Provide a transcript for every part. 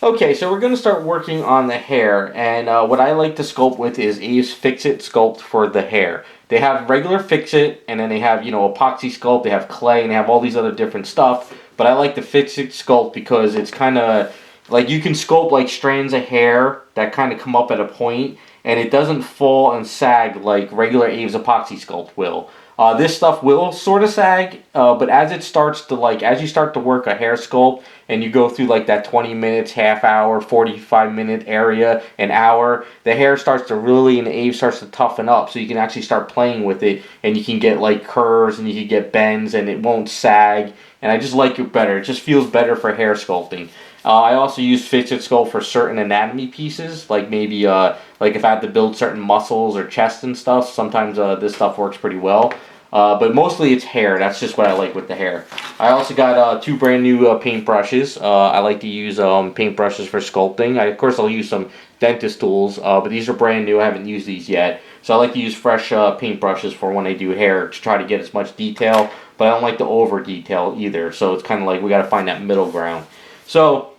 Okay, so we're going to start working on the hair, and what I like to sculpt with is Aves Fix-It Sculpt for the hair. They have regular Fix-It, and then they have, you know, epoxy sculpt, they have clay, and they have all these other different stuff, but I like the Fix-It Sculpt because it's kind of, like, you can sculpt, like, strands of hair that kind of come up at a point, and it doesn't fall and sag like regular Aves epoxy sculpt will. This stuff will sort of sag, but as it starts to, like, as you start to work a hair sculpt and you go through like that 20 minutes, half hour, 45-minute area, an hour, the hair starts to really, and the Aves starts to toughen up, so you can actually start playing with it, and you can get like curves and you can get bends and it won't sag, and I just like it better. It just feels better for hair sculpting. I also use Fix-It Sculpt for certain anatomy pieces, like maybe like if I have to build certain muscles or chest and stuff, sometimes this stuff works pretty well. But mostly it's hair. That's just what I like with the hair. I also got two brand new paint brushes. I like to use paint brushes for sculpting. Of course, I'll use some dentist tools, but these are brand new. I haven't used these yet. So I like to use fresh paint brushes for when I do hair to try to get as much detail, but I don't like to over detail either. So it's kind of like we got to find that middle ground. So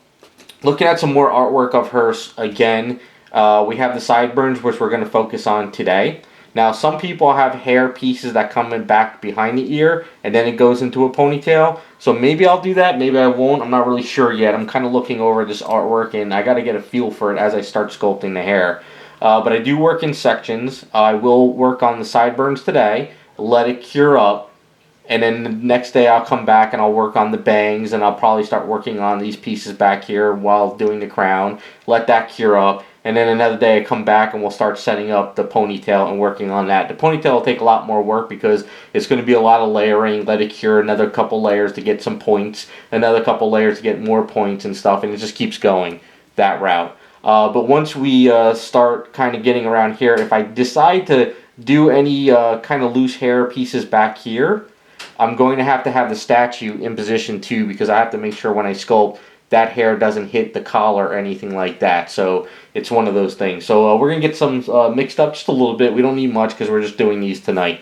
looking at some more artwork of hers again, we have the sideburns, which we're going to focus on today. Now, some people have hair pieces that come in back behind the ear, and then it goes into a ponytail. So maybe I'll do that, maybe I won't. I'm not really sure yet. I'm kind of looking over this artwork, and I got to get a feel for it as I start sculpting the hair. But I do work in sections. I will work on the sideburns today, let it cure up, and then the next day I'll come back and I'll work on the bangs, and I'll probably start working on these pieces back here while doing the crown, let that cure up. And then another day I come back and we'll start setting up the ponytail and working on that. The ponytail will take a lot more work because it's going to be a lot of layering, let it cure, another couple layers to get some points, another couple layers to get more points and stuff, and it just keeps going that route. But once we start kind of getting around here, if I decide to do any kind of loose hair pieces back here, I'm going to have the statue in position too, because I have to make sure when I sculpt that hair doesn't hit the collar or anything like that. So it's one of those things. So we're going to get some mixed up just a little bit. We don't need much because we're just doing these tonight.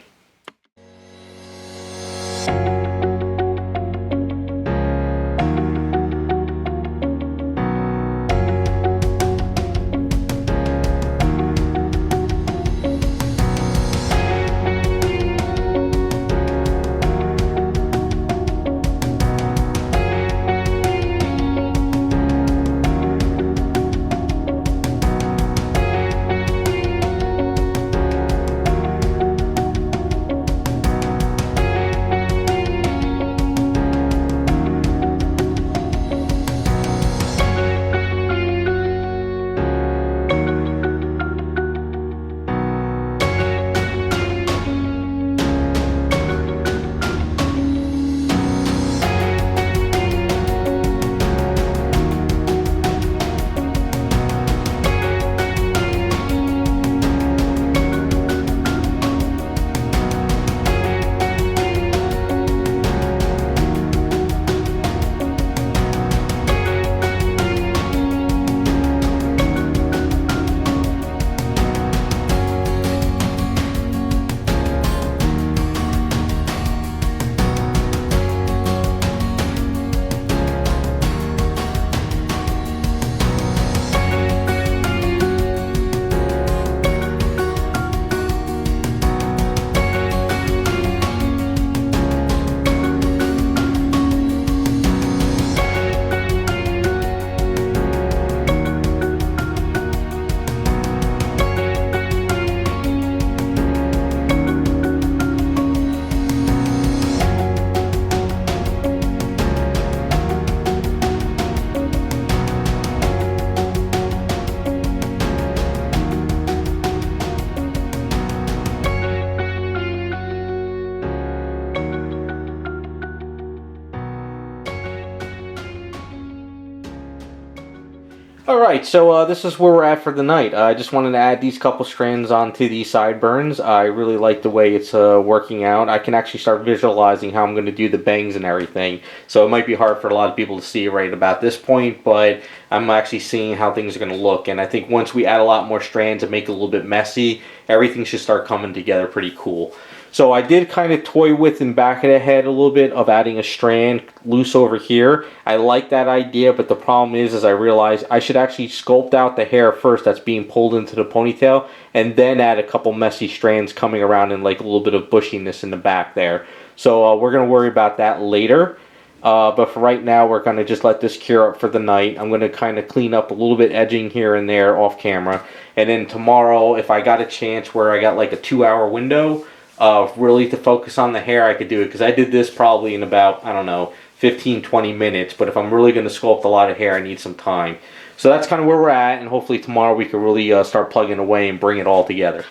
Alright, so this is where we're at for the night. I just wanted to add these couple strands onto the sideburns. I really like the way it's working out. I can actually start visualizing how I'm going to do the bangs and everything. So it might be hard for a lot of people to see right about this point, but I'm actually seeing how things are going to look. And I think once we add a lot more strands and make it a little bit messy, everything should start coming together pretty cool. So I did kind of toy with in back of the head a little bit of adding a strand loose over here. I like that idea, but the problem is I realized I should actually sculpt out the hair first that's being pulled into the ponytail, and then add a couple messy strands coming around and like a little bit of bushiness in the back there. So we're going to worry about that later. But for right now, we're going to just let this cure up for the night. I'm going to kind of clean up a little bit edging here and there off camera. And then tomorrow, if I got a chance where I got like a 2-hour window, really to focus on the hair, I could do it. Because I did this probably in about, I don't know, 15-20 minutes. But if I'm really going to sculpt a lot of hair, I need some time. So that's kind of where we're at. And hopefully tomorrow we can really start plugging away and bring it all together.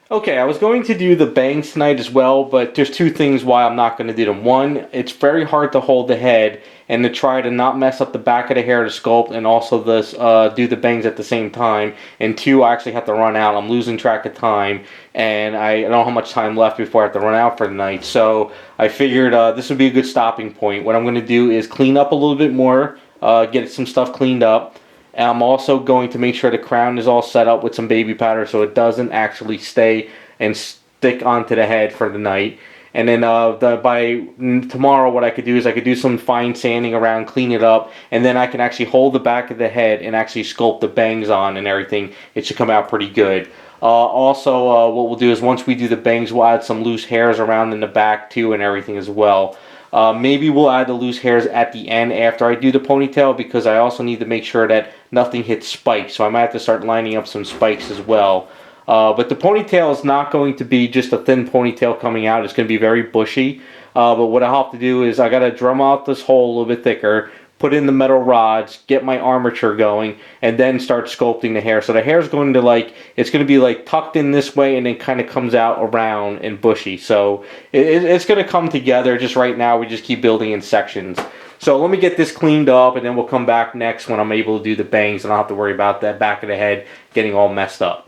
Okay, I was going to do the bangs tonight as well, but there's two things why I'm not going to do them. One, it's very hard to hold the head and to try to not mess up the back of the hair to sculpt and also this do the bangs at the same time. And two, I actually have to run out. I'm losing track of time, and I don't know how much time left before I have to run out for the night. So I figured this would be a good stopping point. What I'm going to do is clean up a little bit more, get some stuff cleaned up. And I'm also going to make sure the crown is all set up with some baby powder so it doesn't actually stay and stick onto the head for the night. And then by tomorrow, what I could do is I could do some fine sanding around, clean it up, and then I can actually hold the back of the head and actually sculpt the bangs on and everything. It should come out pretty good. Also, what we'll do is once we do the bangs, we'll add some loose hairs around in the back too and everything as well. Maybe we'll add the loose hairs at the end after I do the ponytail, because I also need to make sure that nothing hits spikes. So I might have to start lining up some spikes as well. But the ponytail is not going to be just a thin ponytail coming out. It's going to be very bushy. But what I'll have to do is I got to drum out this hole a little bit thicker, put in the metal rods, get my armature going, and then start sculpting the hair. So the hair is going to it's going to be like tucked in this way and then kind of comes out around and bushy. So it's going to come together. Just right now we just keep building in sections. So let me get this cleaned up, and then we'll come back next when I'm able to do the bangs, and I'll have to worry about that back of the head getting all messed up.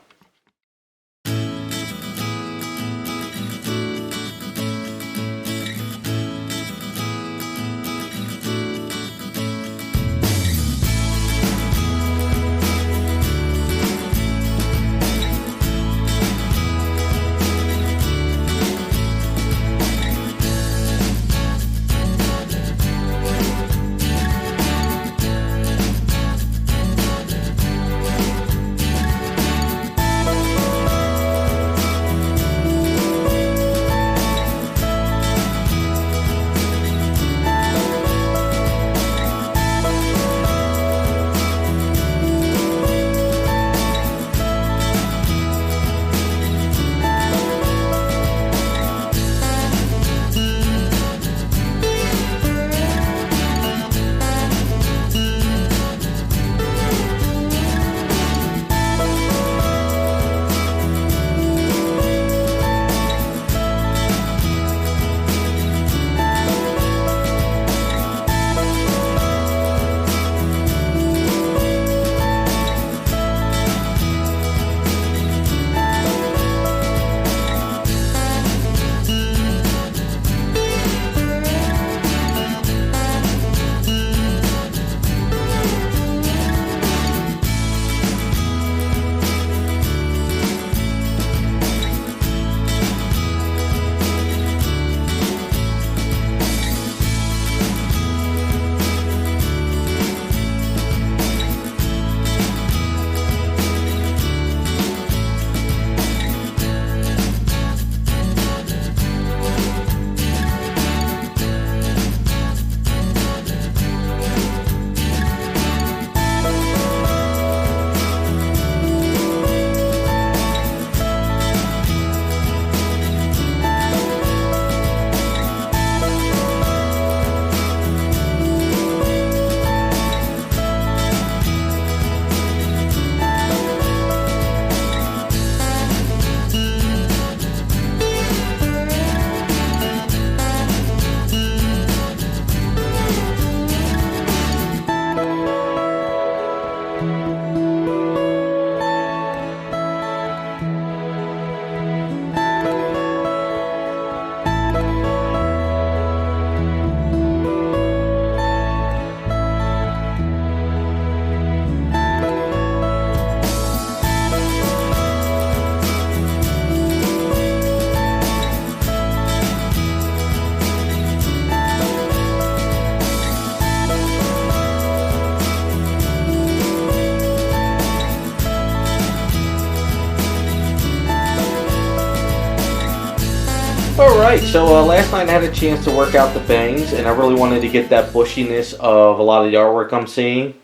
Alright, so last night I had a chance to work out the bangs, and I really wanted to get that bushiness of a lot of the artwork I'm seeing,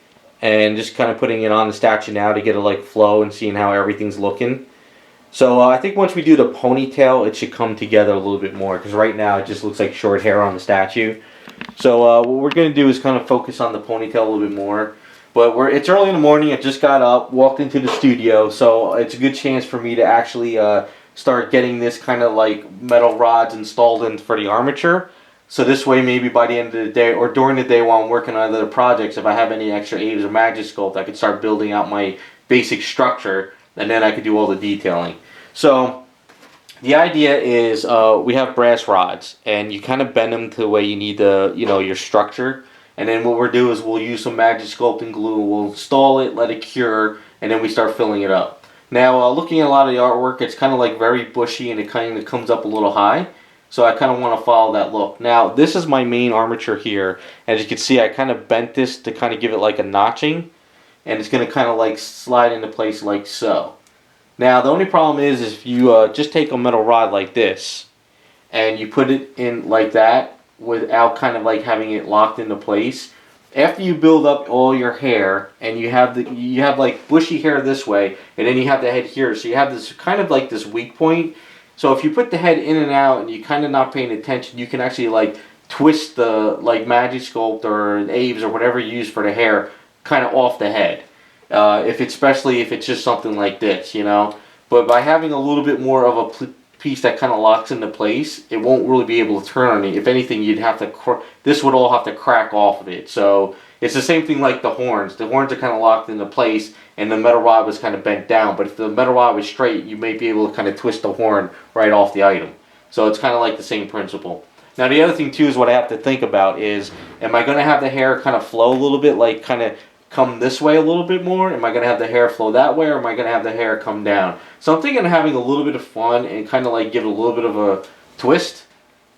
and just kind of putting it on the statue now to get a like flow and seeing how everything's looking. So I think once we do the ponytail, it should come together a little bit more, because right now it just looks like short hair on the statue. So what we're going to do is kind of focus on the ponytail a little bit more. But it's early in the morning, I just got up, walked into the studio, so it's a good chance for me to actually start getting this kind of like metal rods installed in for the armature. So this way maybe by the end of the day or during the day while I'm working on other projects, if I have any extra Aves or Magic Sculpt, I could start building out my basic structure, and then I could do all the detailing. So the idea is we have brass rods, and you kind of bend them to the way you need the, your structure. And then what we'll do is we'll use some Magic Sculpting glue, we'll install it, let it cure, and then we start filling it up. Now, looking at a lot of the artwork, it's kind of like very bushy and it kind of comes up a little high. So I kind of want to follow that look. Now, this is my main armature here. As you can see, I kind of bent this to kind of give it like a notching. And it's going to kind of like slide into place like so. Now, the only problem is if you just take a metal rod like this and you put it in like that without kind of like having it locked into place. After you build up all your hair and you have like bushy hair this way, and then you have the head here, so you have this kind of like this weak point. So if you put the head in and out and you're kind of not paying attention, you can actually like twist the like Magic Sculpt or an Aves or whatever you use for the hair kind of off the head. Especially if it's just something like this, But by having a little bit more of a piece that kind of locks into place, it won't really be able to turn on it. If anything, you'd have to this would all have to crack off of it. So it's the same thing like the horns. The horns are kind of locked into place, and the metal rod was kind of bent down. But if the metal rod was straight, you may be able to kind of twist the horn right off the item. So it's kind of like the same principle. Now the other thing too is what I have to think about is, am I going to have the hair kind of flow a little bit, like kind of come this way a little bit more? Am I going to have the hair flow that way, or am I going to have the hair come down? So I'm thinking of having a little bit of fun and kind of like give it a little bit of a twist.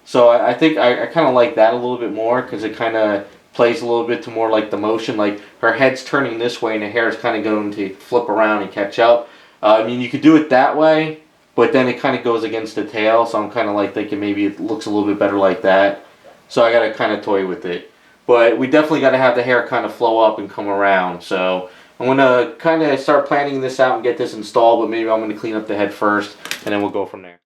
So I think I kind of like that a little bit more, because it kind of plays a little bit to more like the motion, like her head's turning this way and the hair is kind of going to flip around and catch up. I mean, you could do it that way, but then it kind of goes against the tail, so I'm kind of like thinking maybe it looks a little bit better like that. So I got to kind of toy with it. But we definitely got to have the hair kind of flow up and come around. So I'm going to kind of start planning this out and get this installed, but maybe I'm going to clean up the head first, and then we'll go from there.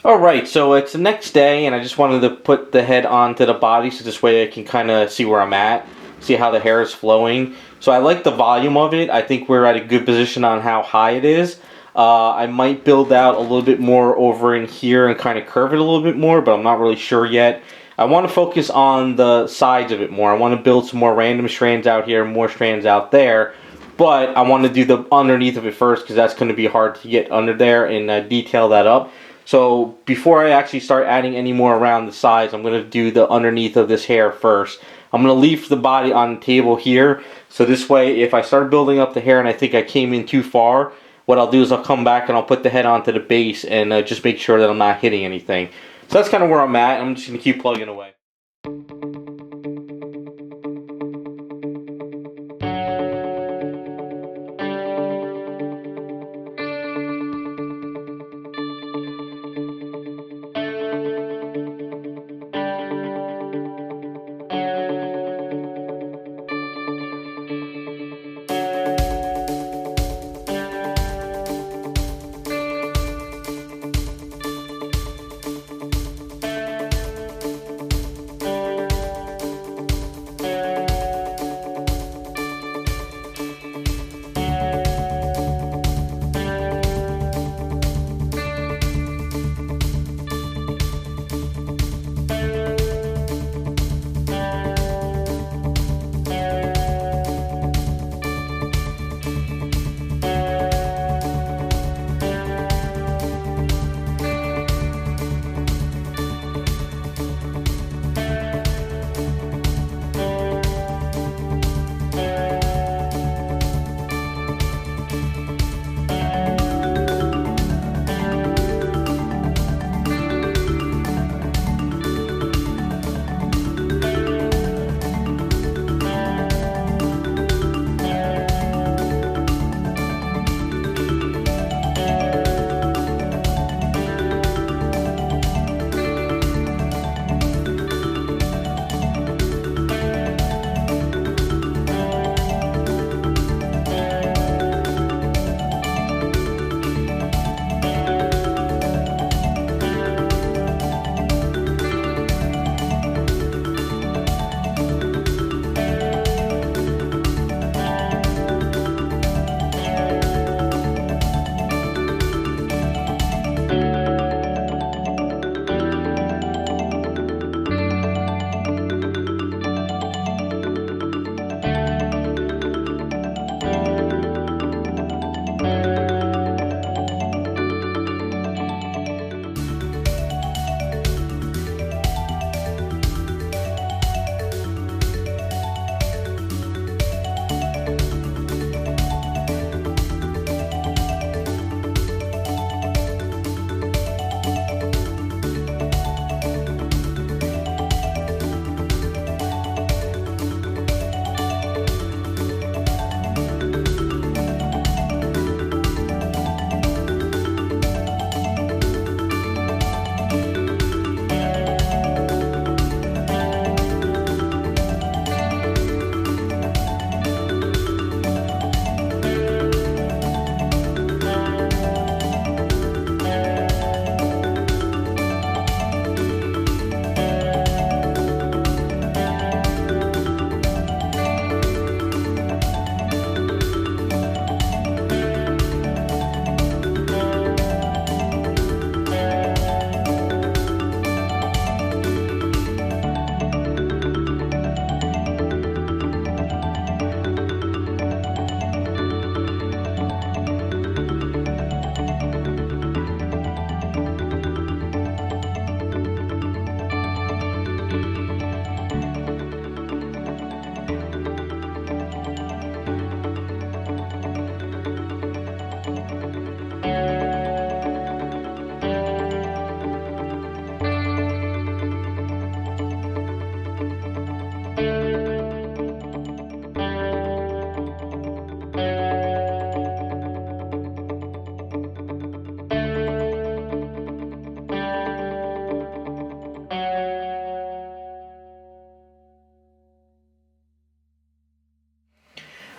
Alright, so it's the next day, and I just wanted to put the head onto the body so this way I can kind of see where I'm at, see how the hair is flowing. So I like the volume of it. I think we're at a good position on how high it is. I might build out a little bit more over in here and kind of curve it a little bit more, but I'm not really sure yet. I want to focus on the sides of it more. I want to build some more random strands out here, more strands out there. But I want to do the underneath of it first because that's going to be hard to get under there and detail that up. So before I actually start adding any more around the sides, I'm going to do the underneath of this hair first. I'm going to leave the body on the table here. So this way, if I start building up the hair and I think I came in too far, what I'll do is I'll come back and I'll put the head onto the base and just make sure that I'm not hitting anything. So that's kind of where I'm at. I'm just going to keep plugging away.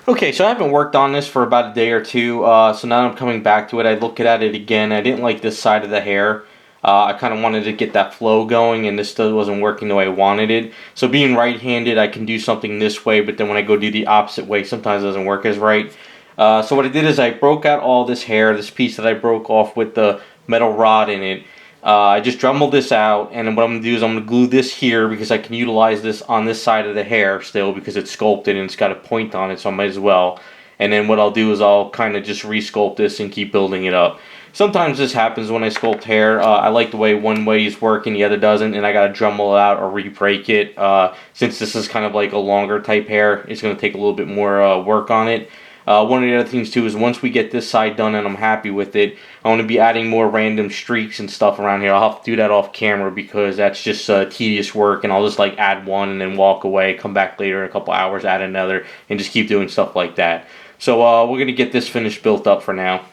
Okay, so I haven't worked on this for about a day or two, so now I'm coming back to it. I looked at it again. I didn't like this side of the hair. I kind of wanted to get that flow going, and this still wasn't working the way I wanted it. So being right-handed, I can do something this way, but then when I go do the opposite way, sometimes it doesn't work as right. So what I did is I broke out all this hair, this piece that I broke off with the metal rod in it. I just dremelled this out, and what I'm going to do is I'm going to glue this here because I can utilize this on this side of the hair still because it's sculpted and it's got a point on it, so I might as well. And then what I'll do is I'll kind of just re-sculpt this and keep building it up. Sometimes this happens when I sculpt hair. I like the way one way is working, the other doesn't, and I got to dremel it out or re-break it. Since this is kind of like a longer type hair, it's going to take a little bit more work on it. One of the other things too is once we get this side done and I'm happy with it, I want to be adding more random streaks and stuff around here. I'll have to do that off camera because that's just tedious work, and I'll just like add one and then walk away, come back later in a couple hours, add another, and just keep doing stuff like that. So we're going to get this finished built up for now.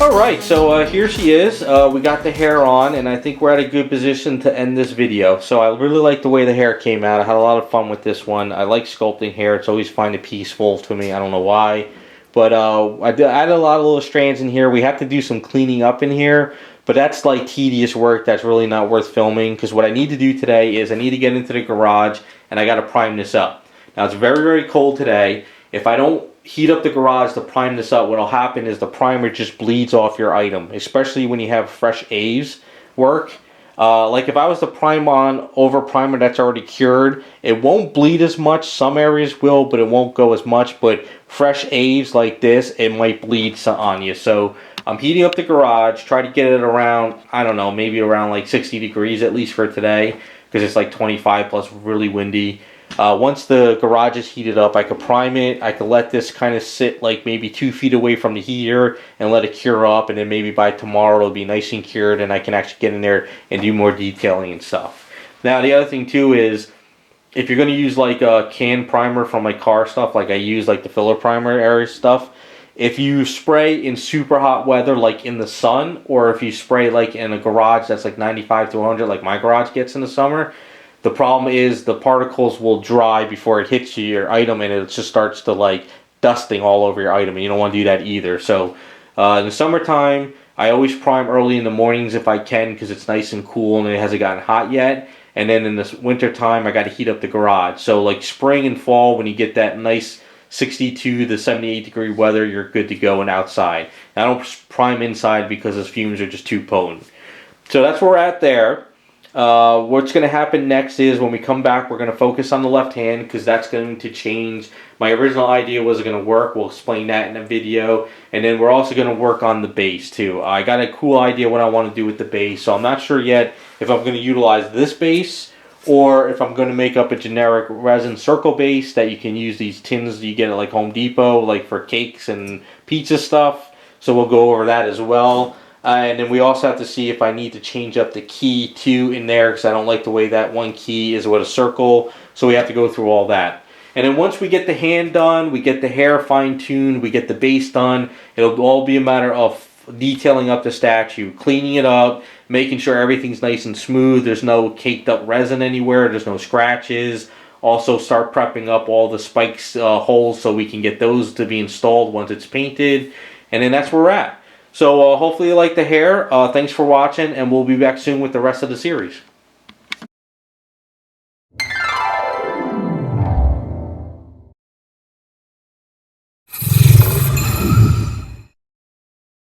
Alright, so here she is. We got the hair on, and I think we're at a good position to end this video. So I really like the way the hair came out. I had a lot of fun with this one. I like sculpting hair. It's always fun and peaceful to me. I don't know why. But I added a lot of little strands in here. We have to do some cleaning up in here. But that's like tedious work that's really not worth filming. Because what I need to do today is I need to get into the garage, and I got to prime this up. Now it's very, very cold today. If I don't heat up the garage to prime this up, what'll happen is the primer just bleeds off your item, especially when you have fresh Aves work. Like if I was to prime on over primer that's already cured, it won't bleed as much. Some areas will, but it won't go as much. But fresh Aves like this, it might bleed on you. So I'm heating up the garage, try to get it around, I don't know, maybe around like 60 degrees at least for today, because it's like 25 plus really windy. Once the garage is heated up, I could prime it. I could let this kind of sit like maybe 2 feet away from the heater and let it cure up, and then maybe by tomorrow it'll be nice and cured and I can actually get in there and do more detailing and stuff. Now the other thing too is, if you're going to use like a can primer from my car stuff, like I use like the filler primer area stuff, if you spray in super hot weather like in the sun, or if you spray like in a garage that's like 95 to 100 like my garage gets in the summer, the problem is the particles will dry before it hits your item, and it just starts to like dusting all over your item, and you don't want to do that either. So in the summertime, I always prime early in the mornings if I can, because it's nice and cool and it hasn't gotten hot yet. And then in the winter time, I got to heat up the garage. So like spring and fall, when you get that nice 62 to 78 degree weather, you're good to go and outside. I don't prime inside because those fumes are just too potent. So that's where we're at there. What's going to happen next is when we come back, we're going to focus on the left hand, because that's going to change. My original idea wasn't going to work. We'll explain that in a video. And then we're also going to work on the base too. I got a cool idea what I want to do with the base, so I'm not sure yet if I'm going to utilize this base or if I'm going to make up a generic resin circle base that you can use these tins you get at like Home Depot, like for cakes and pizza stuff. So we'll go over that as well. And then we also have to see if I need to change up the key too in there, because I don't like the way that one key is with a circle. So we have to go through all that. And then once we get the hand done, we get the hair fine-tuned, we get the base done, it'll all be a matter of detailing up the statue, cleaning it up, making sure everything's nice and smooth, there's no caked up resin anywhere, there's no scratches. Also start prepping up all the spikes holes so we can get those to be installed once it's painted. And then that's where we're at. So hopefully you like the hair. Thanks for watching, and we'll be back soon with the rest of the series.